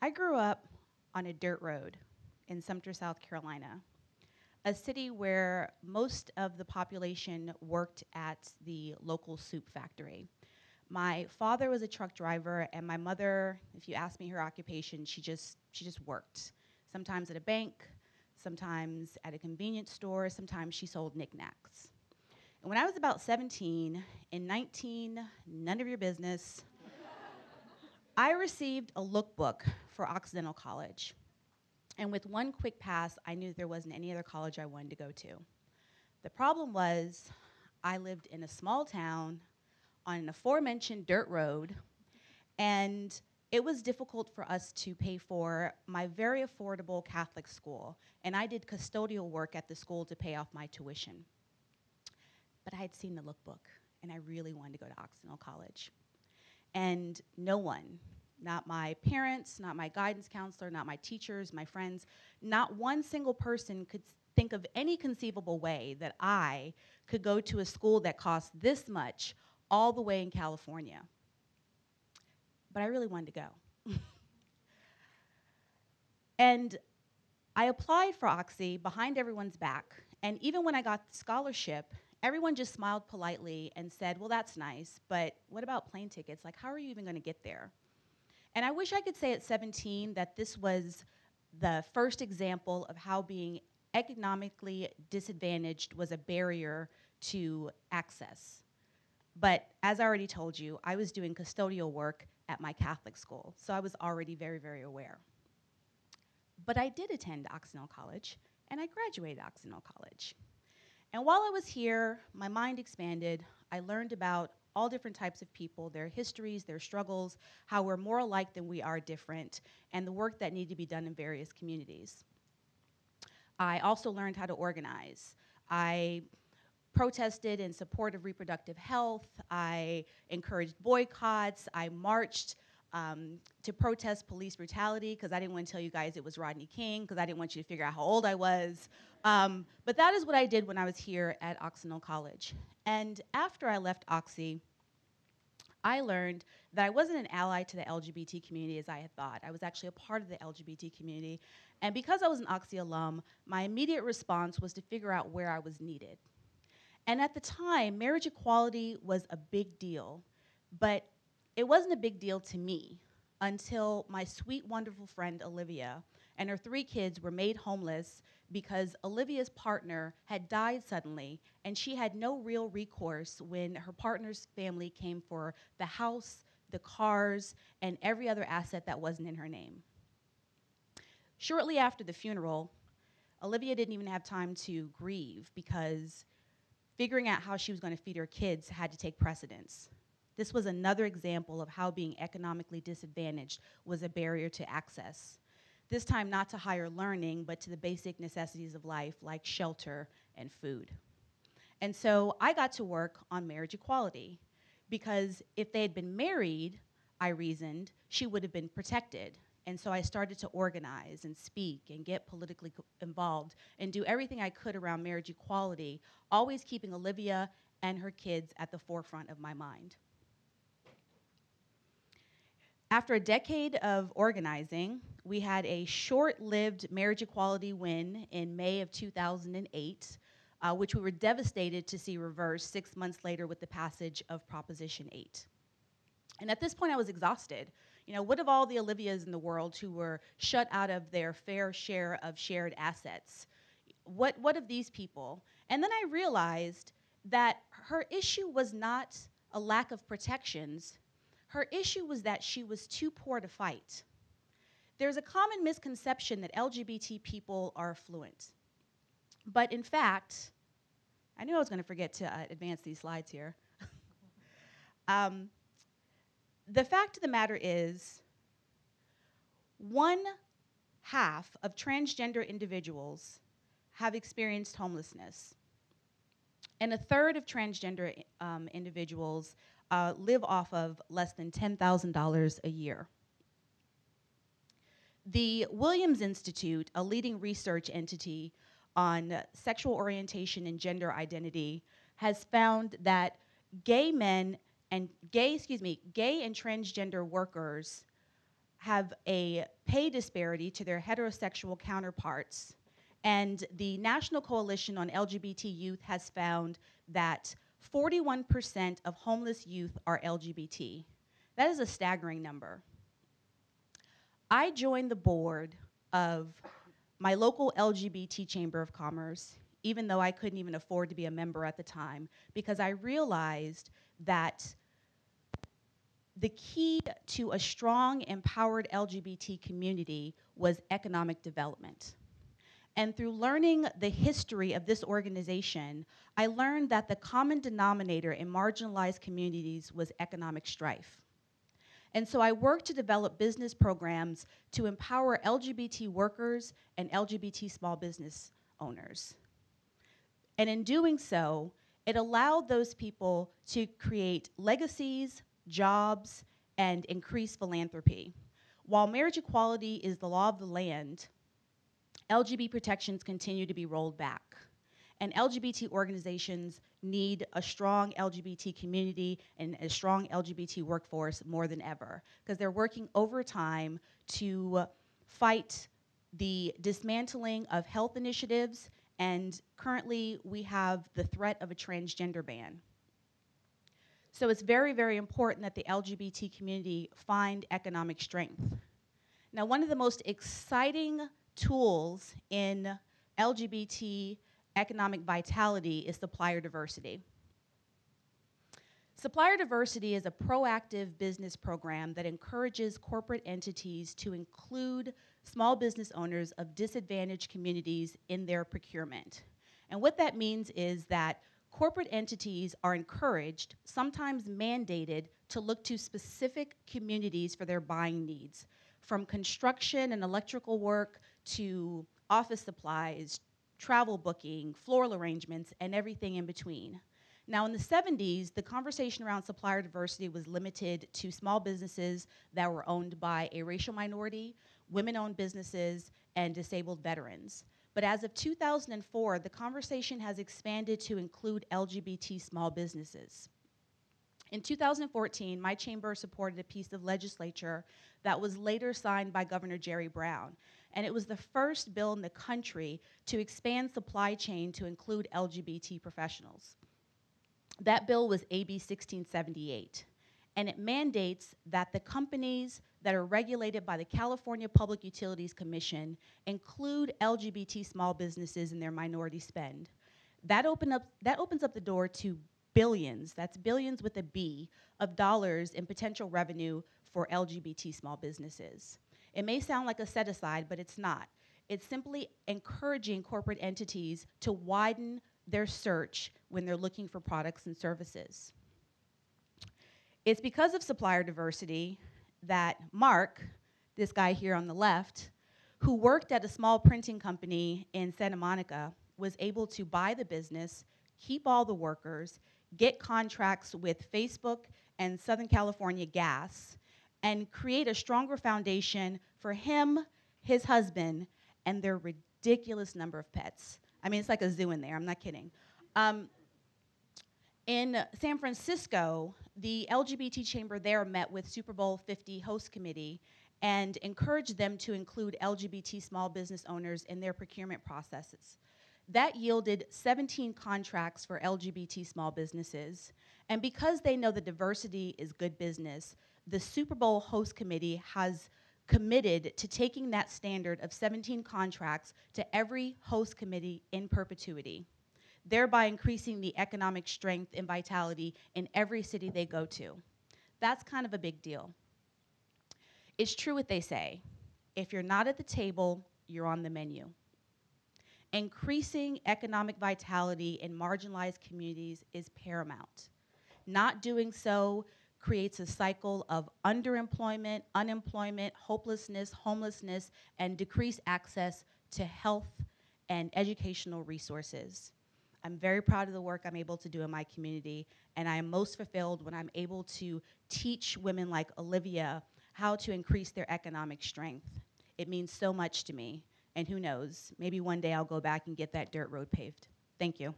I grew up on a dirt road in Sumter, South Carolina, a city where most of the population worked at the local soup factory. My father was a truck driver, and my mother, if you ask me her occupation, she just worked. Sometimes at a bank, sometimes at a convenience store, sometimes she sold knickknacks. And when I was about 17, in 19, none of your business, I received a lookbook for Occidental College. And with one quick pass, I knew there wasn't any other college I wanted to go to. The problem was, I lived in a small town on an aforementioned dirt road, and it was difficult for us to pay for my very affordable Catholic school, and I did custodial work at the school to pay off my tuition. But I had seen the lookbook, and I really wanted to go to Occidental College. And no one, not my parents, not my guidance counselor, not my teachers, my friends, not one single person could think of any conceivable way that I could go to a school that cost this much all the way in California. But I really wanted to go. And I applied for Oxy behind everyone's back, and even when I got the scholarship, everyone just smiled politely and said, well, that's nice, but what about plane tickets? Like, how are you even going to get there? And I wish I could say at 17 that this was the first example of how being economically disadvantaged was a barrier to access. But as I already told you, I was doing custodial work at my Catholic school, so I was already very, very aware. But I did attend Occidental College, and I graduated Occidental College. And while I was here, my mind expanded. I learned about all different types of people, their histories, their struggles, how we're more alike than we are different, and the work that needed to be done in various communities. I also learned how to organize. I protested in support of reproductive health. I encouraged boycotts. I marched to protest police brutality, because I didn't want to tell you guys it was Rodney King, because I didn't want you to figure out how old I was. But that is what I did when I was here at Occidental College. And after I left Oxy, I learned that I wasn't an ally to the LGBT community as I had thought. I was actually a part of the LGBT community. And because I was an Oxy alum, my immediate response was to figure out where I was needed. And at the time, marriage equality was a big deal, but it wasn't a big deal to me until my sweet, wonderful friend Olivia and her 3 kids were made homeless because Olivia's partner had died suddenly, and she had no real recourse when her partner's family came for the house, the cars, and every other asset that wasn't in her name. Shortly after the funeral, Olivia didn't even have time to grieve because figuring out how she was going to feed her kids had to take precedence. This was another example of how being economically disadvantaged was a barrier to access. This time not to higher learning, but to the basic necessities of life like shelter and food. And so I got to work on marriage equality, because if they had been married, I reasoned, she would have been protected. And so I started to organize and speak and get politically involved and do everything I could around marriage equality, always keeping Olivia and her kids at the forefront of my mind. After a decade of organizing, we had a short-lived marriage equality win in May of 2008, which we were devastated to see reversed 6 months later with the passage of Proposition 8. And at this point, I was exhausted. You know, what of all the Olivias in the world who were shut out of their fair share of shared assets? What of these people? And then I realized that her issue was not a lack of protections. Her issue was that she was too poor to fight. There's a common misconception that LGBT people are affluent. But in fact, I knew I was going to forget to advance these slides here. The fact of the matter is, 1/2 of transgender individuals have experienced homelessness, and 1/3 of transgender individuals live off of less than $10,000 a year. The Williams Institute, a leading research entity on sexual orientation and gender identity, has found that gay and transgender workers have a pay disparity to their heterosexual counterparts. And the National Coalition on LGBT Youth has found that 41% of homeless youth are LGBT. That is a staggering number. I joined the board of my local LGBT Chamber of Commerce, even though I couldn't even afford to be a member at the time, because I realized that the key to a strong, empowered LGBT community was economic development. And through learning the history of this organization, I learned that the common denominator in marginalized communities was economic strife. And so I worked to develop business programs to empower LGBT workers and LGBT small business owners. And in doing so, it allowed those people to create legacies, jobs, and increase philanthropy. While marriage equality is the law of the land, LGBT protections continue to be rolled back. And LGBT organizations need a strong LGBT community and a strong LGBT workforce more than ever, because they're working overtime to fight the dismantling of health initiatives, and currently we have the threat of a transgender ban. So it's very, very important that the LGBT community find economic strength. Now, one of the most exciting tools in LGBT economic vitality is supplier diversity. Supplier diversity is a proactive business program that encourages corporate entities to include small business owners of disadvantaged communities in their procurement. And what that means is that corporate entities are encouraged, sometimes mandated, to look to specific communities for their buying needs, from construction and electrical work to office supplies, travel booking, floral arrangements, and everything in between. Now, in the 70s, the conversation around supplier diversity was limited to small businesses that were owned by a racial minority, women-owned businesses, and disabled veterans. But as of 2004, the conversation has expanded to include LGBT small businesses. In 2014, my chamber supported a piece of legislature that was later signed by Governor Jerry Brown. And it was the first bill in the country to expand supply chain to include LGBT professionals. That bill was AB 1678. And it mandates that the companies that are regulated by the California Public Utilities Commission include LGBT small businesses in their minority spend. That opens up the door to billions, that's billions with a B, of dollars in potential revenue for LGBT small businesses. It may sound like a set-aside, but it's not. It's simply encouraging corporate entities to widen their search when they're looking for products and services. It's because of supplier diversity that Mark, this guy here on the left, who worked at a small printing company in Santa Monica, was able to buy the business, keep all the workers, get contracts with Facebook and Southern California Gas, and create a stronger foundation for him, his husband, and their ridiculous number of pets. I mean, it's like a zoo in there, I'm not kidding. In San Francisco, the LGBT chamber there met with Super Bowl 50 host committee and encouraged them to include LGBT small business owners in their procurement processes. That yielded 17 contracts for LGBT small businesses. And because they know that diversity is good business, the Super Bowl host committee has committed to taking that standard of 17 contracts to every host committee in perpetuity, thereby increasing the economic strength and vitality in every city they go to. That's kind of a big deal. It's true what they say. If you're not at the table, you're on the menu. Increasing economic vitality in marginalized communities is paramount. Not doing so creates a cycle of underemployment, unemployment, hopelessness, homelessness, and decreased access to health and educational resources. I'm very proud of the work I'm able to do in my community, and I am most fulfilled when I'm able to teach women like Olivia how to increase their economic strength. It means so much to me, and who knows, maybe one day I'll go back and get that dirt road paved. Thank you.